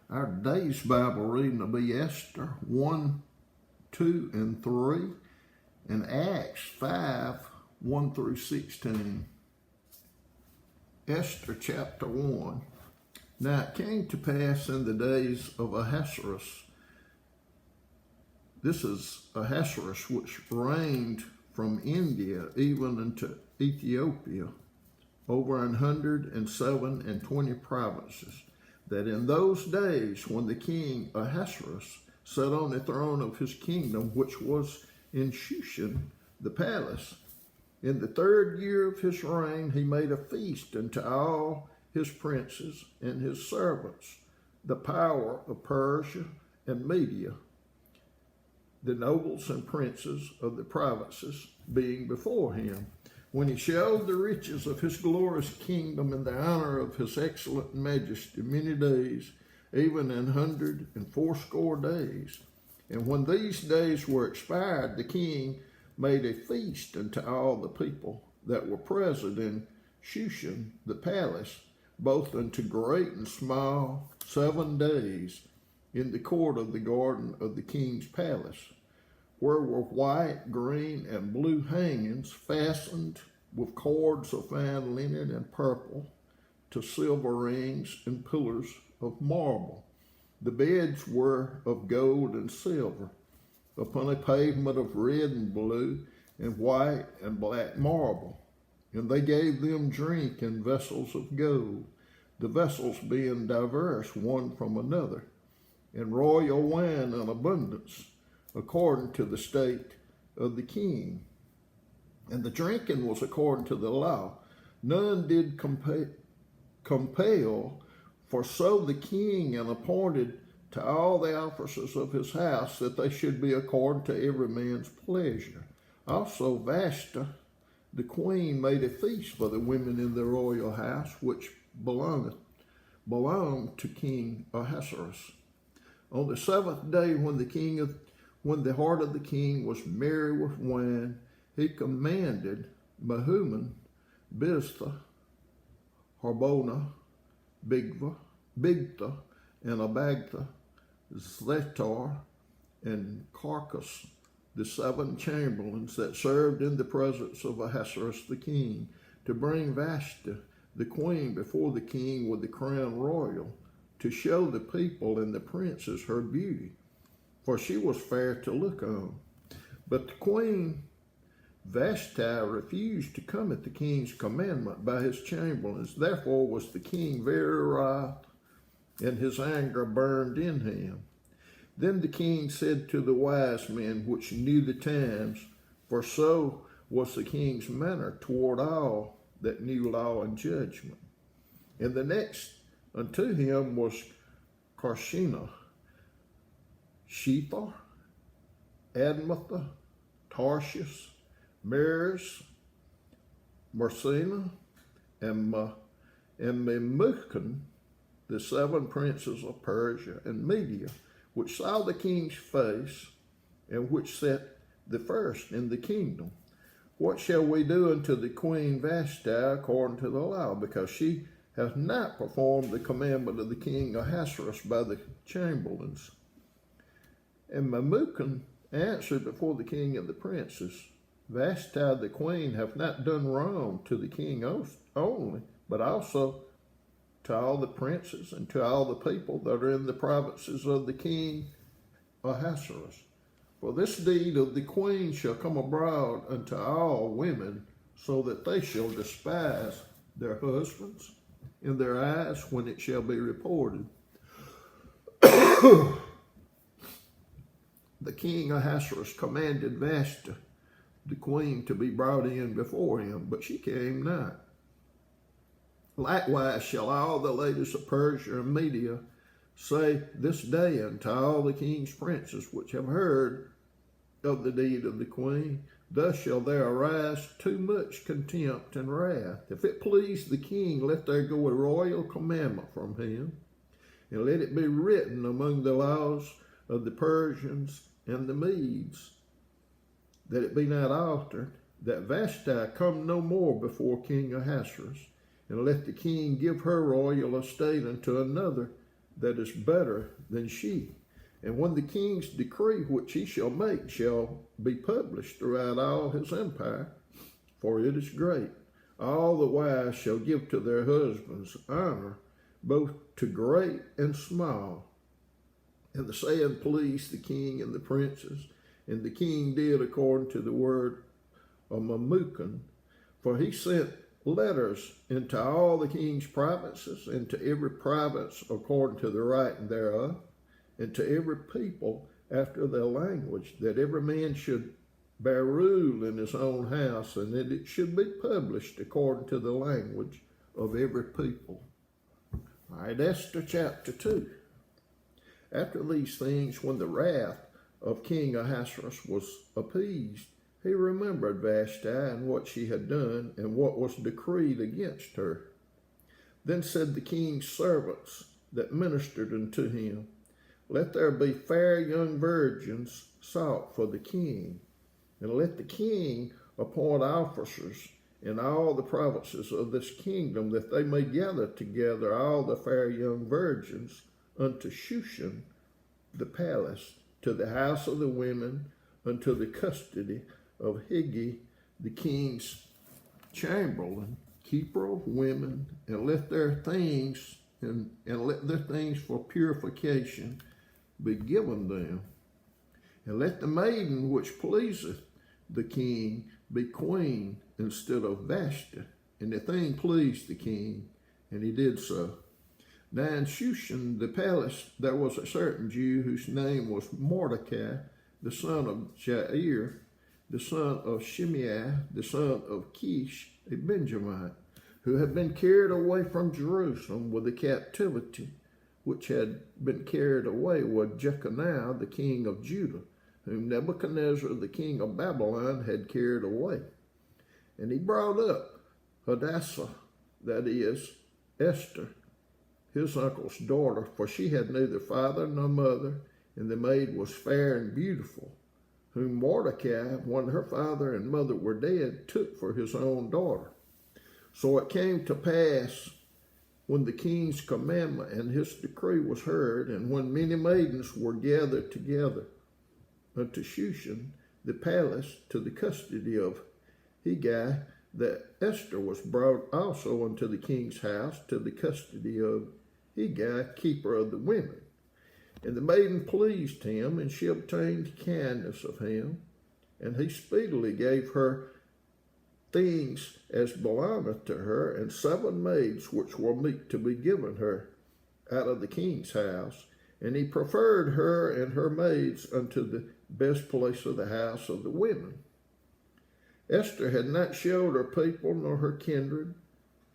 Our today's Bible reading will be Esther 1, 2, and 3, and Acts 5, 1 through 16. Esther chapter 1. Now it came to pass in the days of Ahasuerus. This is Ahasuerus, which reigned from India even unto Ethiopia, over 127 provinces, that in those days when the king Ahasuerus sat on the throne of his kingdom, which was in Shushan, the palace, in the 3rd year of his reign, he made a feast unto all his princes and his servants, the power of Persia and Media, the nobles and princes of the provinces being before him, when he showed the riches of his glorious kingdom and the honor of his excellent majesty many days, even 180 days. And when these days were expired, the king made a feast unto all the people that were present in Shushan the palace, both unto great and small, 7 days, in the court of the garden of the king's palace, where were white, green, and blue hangings fastened with cords of fine linen and purple to silver rings and pillars of marble. The beds were of gold and silver, upon a pavement of red and blue and white and black marble. And they gave them drink in vessels of gold, the vessels being diverse one from another, and royal wine in abundance, according to the state of the king. And the drinking was according to the law. None did compel, for so the king and appointed to all the officers of his house that they should be according to every man's pleasure. Also Vashti, the queen, made a feast for the women in the royal house, which belonged to King Ahasuerus. On the 7th day, when the heart of the king was merry with wine, he commanded Mehuman, Biztha, Harbona, Bigtha, and Abagtha, Zethar, and Carcas, the 7 chamberlains that served in the presence of Ahasuerus the king, to bring Vashti, the queen, before the king with the crown royal, to show the people and the princes her beauty, for she was fair to look on. But the queen Vashti refused to come at the king's commandment by his chamberlains. Therefore was the king very wroth, and his anger burned in him. Then the king said to the wise men which knew the times, for so was the king's manner toward all that knew law and judgment. And the next unto him was Carshena, Shethar, Admatha, Tarshish, Meres, Marsena, and Memucan, the 7 princes of Persia and Media, which saw the king's face, and which sat the first in the kingdom. What shall we do unto the queen Vashti according to the law? Because she hath not performed the commandment of the king Ahasuerus by the chamberlains. And Memucan answered before the king and the princes, Vashti the queen hath not done wrong to the king only, but also to all the princes and to all the people that are in the provinces of the king Ahasuerus. For this deed of the queen shall come abroad unto all women, so that they shall despise their husbands in their eyes when it shall be reported. The king Ahasuerus commanded Vashti, the queen, to be brought in before him, but she came not. Likewise shall all the ladies of Persia and Media say this day unto all the king's princes which have heard of the deed of the queen, thus shall there arise too much contempt and wrath. If it please the king, let there go a royal commandment from him, and let it be written among the laws of the Persians and the Medes, that it be not altered, that Vashti come no more before King Ahasuerus, and let the king give her royal estate unto another that is better than she. And when the king's decree which he shall make shall be published throughout all his empire, for it is great, all the wives shall give to their husbands honor, both to great and small. And the saying pleased the king and the princes, and the king did according to the word of Memucan, for he sent letters into all the king's provinces, and to every province according to the writing thereof, and to every people after their language, that every man should bear rule in his own house, and that it should be published according to the language of every people. All right, Esther chapter 2. After these things, when the wrath of King Ahasuerus was appeased, he remembered Vashti and what she had done, and what was decreed against her. Then said the king's servants that ministered unto him, Let there be fair young virgins sought for the king, and let the king appoint officers in all the provinces of this kingdom, that they may gather together all the fair young virgins unto Shushan the palace, to the house of the women, unto the custody of Higi the king's chamberlain, keeper of women, and let their things for purification be given them. And let the maiden which pleaseth the king be queen instead of Vashti. And the thing pleased the king, and he did so. Now in Shushan the palace there was a certain Jew whose name was Mordecai, the son of Jair, the son of Shimei, the son of Kish, a Benjamite, who had been carried away from Jerusalem with the captivity which had been carried away with Jeconiah, the king of Judah, whom Nebuchadnezzar, the king of Babylon, had carried away. And he brought up Hadassah, that is, Esther, his uncle's daughter, for she had neither father nor mother, and the maid was fair and beautiful, whom Mordecai, when her father and mother were dead, took for his own daughter. So it came to pass, when the king's commandment and his decree was heard, and when many maidens were gathered together unto Shushan the palace, to the custody of Hegai, that Esther was brought also unto the king's house, to the custody of Hegai, keeper of the women. And the maiden pleased him, and she obtained kindness of him, and he speedily gave her things as belongeth to her, and 7 maids which were meet to be given her out of the king's house. And he preferred her and her maids unto the best place of the house of the women. Esther had not showed her people nor her kindred,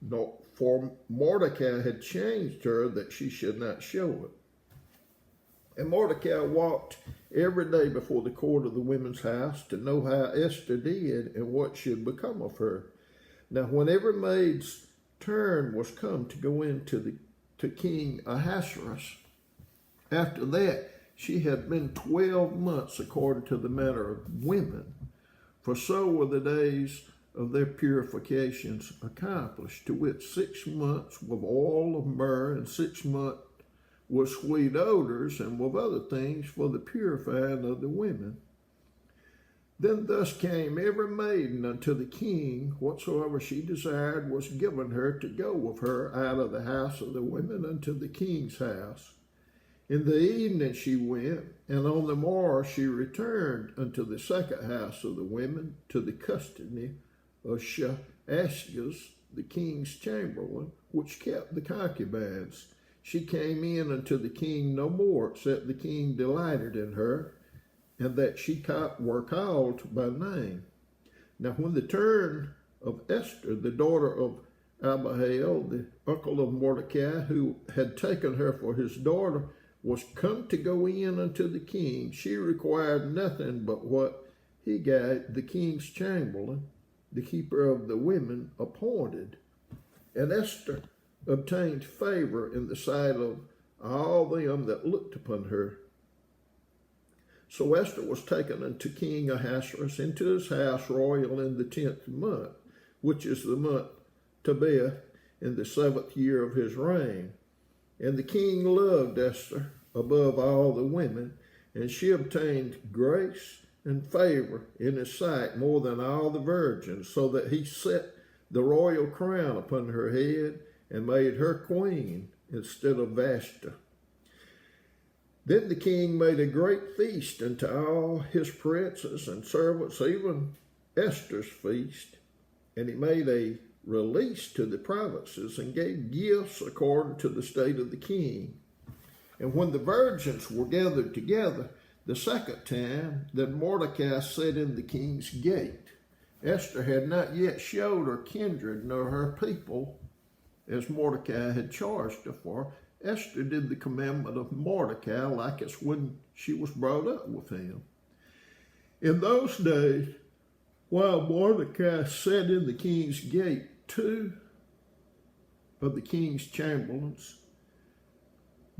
nor for Mordecai had changed her that she should not show it. And Mordecai walked every day before the court of the women's house to know how Esther did and what should become of her. Now when every maid's turn was come to go in to King Ahasuerus, after that she had been 12 months according to the manner of women, for so were the days of their purifications accomplished, to wit 6 months with oil of myrrh, and 6 months with sweet odors, and with other things for the purifying of the women. Then thus came every maiden unto the king, whatsoever she desired was given her to go with her out of the house of the women unto the king's house. In the evening she went, and on the morrow she returned unto the second house of the women, to the custody of Ashgaz, the king's chamberlain, which kept the concubines. She came in unto the king no more, except the king delighted in her, and that she were called by name. Now when the turn of Esther, the daughter of Abihail, the uncle of Mordecai, who had taken her for his daughter, was come to go in unto the king, she required nothing but what Hegai, the king's chamberlain, the keeper of the women, appointed. And Esther obtained favor in the sight of all them that looked upon her. So Esther was taken unto King Ahasuerus into his house royal in the 10th month, which is the month Tebeth, in the 7th year of his reign. And the king loved Esther above all the women, and she obtained grace and favor in his sight more than all the virgins, so that he set the royal crown upon her head and made her queen instead of Vashti. Then the king made a great feast unto all his princes and servants, even Esther's feast, and he made a release to the provinces and gave gifts according to the state of the king. And when the virgins were gathered together the second time, then Mordecai sat in the king's gate. Esther had not yet showed her kindred nor her people, as Mordecai had charged her for. Esther did the commandment of Mordecai like it's when she was brought up with him. In those days, while Mordecai sat in the king's gate, 2 of the king's chamberlains,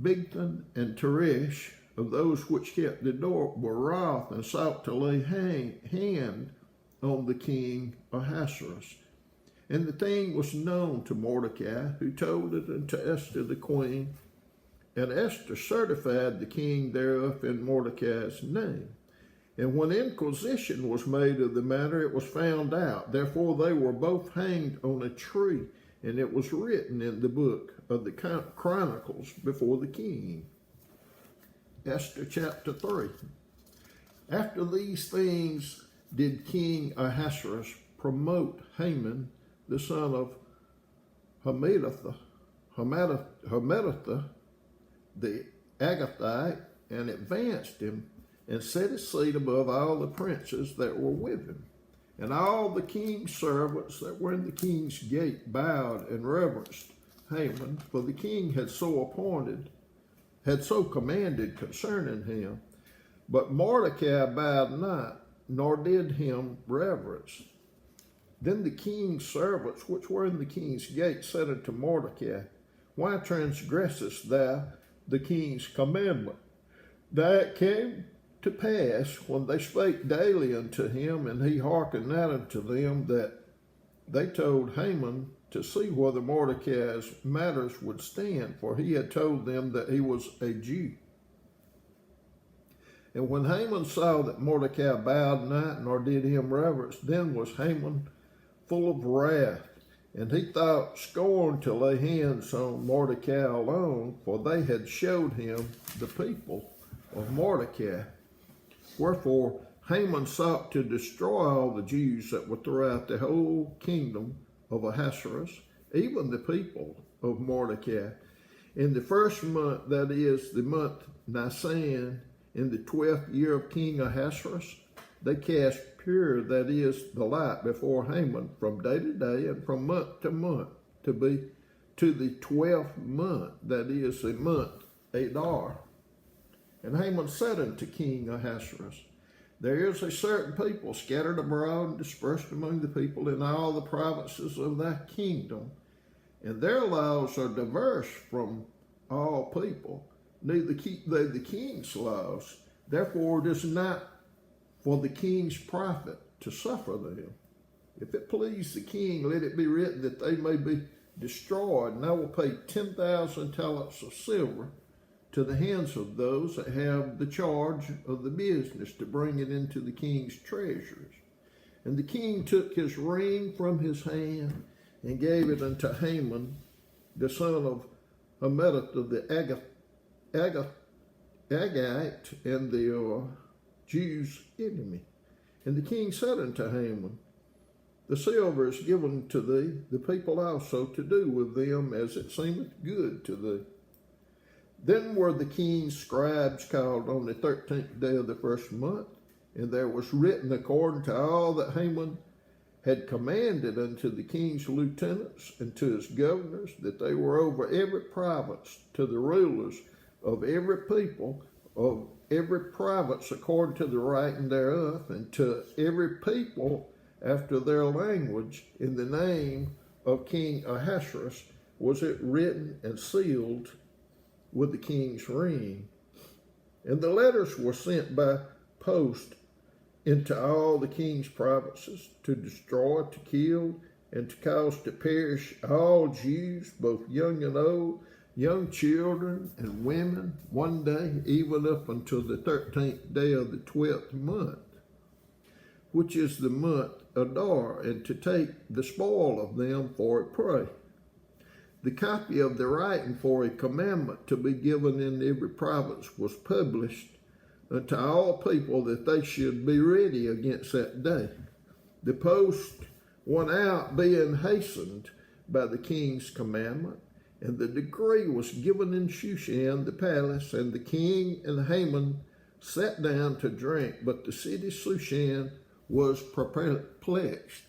Bigthan and Teresh, of those which kept the door, were wroth and sought to lay hand on the king Ahasuerus. And the thing was known to Mordecai, who told it unto Esther the queen. And Esther certified the king thereof in Mordecai's name. And when inquisition was made of the matter, it was found out. Therefore they were both hanged on a tree, and it was written in the book of the Chronicles before the king. Esther chapter 3. After these things did King Ahasuerus promote Haman, the son of Hammedatha, the Agathite, and advanced him, and set his seat above all the princes that were with him. And all the king's servants that were in the king's gate bowed and reverenced Haman, for the king had so commanded concerning him. But Mordecai bowed not, nor did him reverence. Then the king's servants which were in the king's gate said unto Mordecai, Why transgressest thou the king's commandment? That came to pass, when they spake daily unto him, and he hearkened not unto them, that they told Haman to see whether Mordecai's matters would stand, for he had told them that he was a Jew. And when Haman saw that Mordecai bowed not, nor did him reverence, then was Haman full of wrath, and he thought scorn to lay hands on Mordecai alone, for they had showed him the people of Mordecai. Wherefore Haman sought to destroy all the Jews that were throughout the whole kingdom of Ahasuerus, even the people of Mordecai. In the first month, that is the month Nisan, in the 12th year of King Ahasuerus, they cast pure, that is the light, before Haman from day to day and from month to month, to be to the 12th month, that is the month Adar. And Haman said unto King Ahasuerus, There is a certain people scattered abroad and dispersed among the people in all the provinces of thy kingdom, and their laws are diverse from all people, neither keep they the king's laws. Therefore it is not for the king's profit to suffer them. If it please the king, let it be written that they may be destroyed, and I will pay 10,000 talents of silver to the hands of those that have the charge of the business, to bring it into the king's treasuries. And the king took his ring from his hand and gave it unto Haman, the son of Hammedatha, the Agagite, and the Jews' enemy. And the king said unto Haman, The silver is given to thee, the people also, to do with them as it seemeth good to thee. Then were the king's scribes called on the 13th day of the first month, and there was written according to all that Haman had commanded unto the king's lieutenants and to his governors, that they were over every province, to the rulers of every people of every province according to the writing thereof, and to every people after their language, in the name of King Ahasuerus was it written and sealed with the king's ring. And the letters were sent by post into all the king's provinces, to destroy, to kill, and to cause to perish all Jews, both young and old, young children and women one day, even up until the 13th day of the 12th month, which is the month Adar, and to take the spoil of them for a prey. The copy of the writing for a commandment to be given in every province was published unto all people, that they should be ready against that day. The post went out, being hastened by the king's commandment, and the decree was given in Shushan the palace, and the king and Haman sat down to drink, but the city Shushan was perplexed.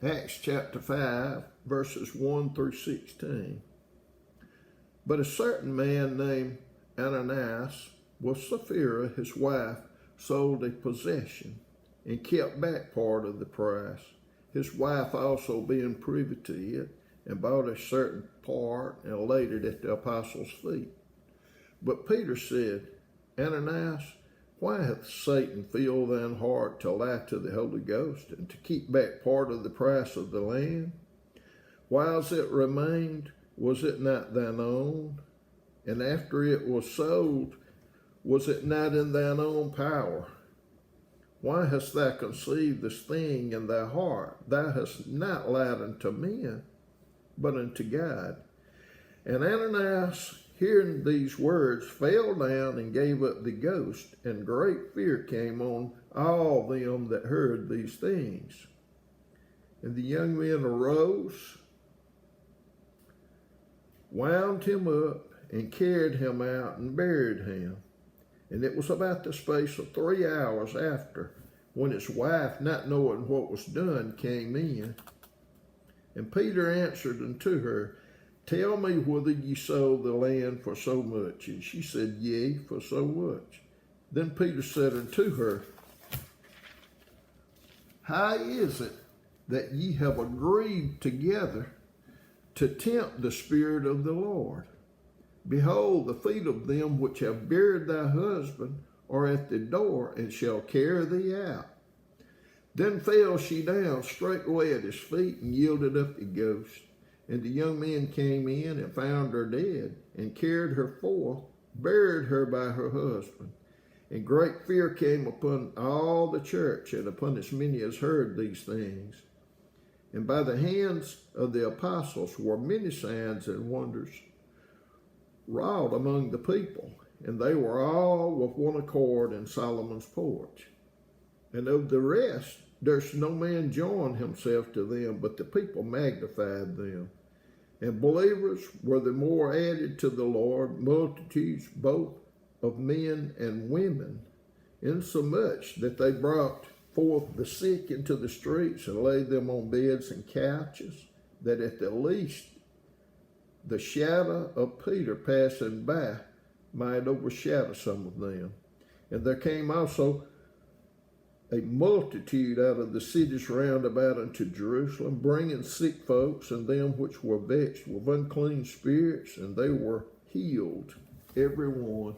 Acts chapter 5, verses 1 through 16. But a certain man named Ananias, with Sapphira his wife, sold a possession, and kept back part of the price, his wife also being privy to it, and bought a certain part, and laid it at the apostles' feet. But Peter said, Ananias, why hath Satan filled thine heart to lie to the Holy Ghost, and to keep back part of the price of the land? Whiles it remained, was it not thine own? And after it was sold, was it not in thine own power? Why hast thou conceived this thing in thy heart? Thou hast not lied unto men, but unto God. And Ananias, hearing these words, fell down and gave up the ghost, and great fear came on all them that heard these things. And the young men arose, wound him up, and carried him out, and buried him. And it was about the space of 3 hours after, when his wife, not knowing what was done, came in. And Peter answered unto her, Tell me whether ye sold the land for so much. And she said, Yea, for so much. Then Peter said unto her, How is it that ye have agreed together to tempt the Spirit of the Lord? Behold, the feet of them which have buried thy husband are at the door, and shall carry thee out. Then fell she down straightway at his feet, and yielded up the ghost. And the young men came in, and found her dead, and carried her forth, buried her by her husband. And great fear came upon all the church, and upon as many as heard these things. And by the hands of the apostles were many signs and wonders wrought among the people, and they were all with one accord in Solomon's porch. And of the rest durst no man join himself to them, but the people magnified them. And believers were the more added to the Lord, multitudes both of men and women, insomuch that they brought forth the sick into the streets, and laid them on beds and couches, that at the least the shadow of Peter passing by might overshadow some of them. And there came also a multitude out of the cities round about unto Jerusalem, bringing sick folks and them which were vexed with unclean spirits, and they were healed, every one.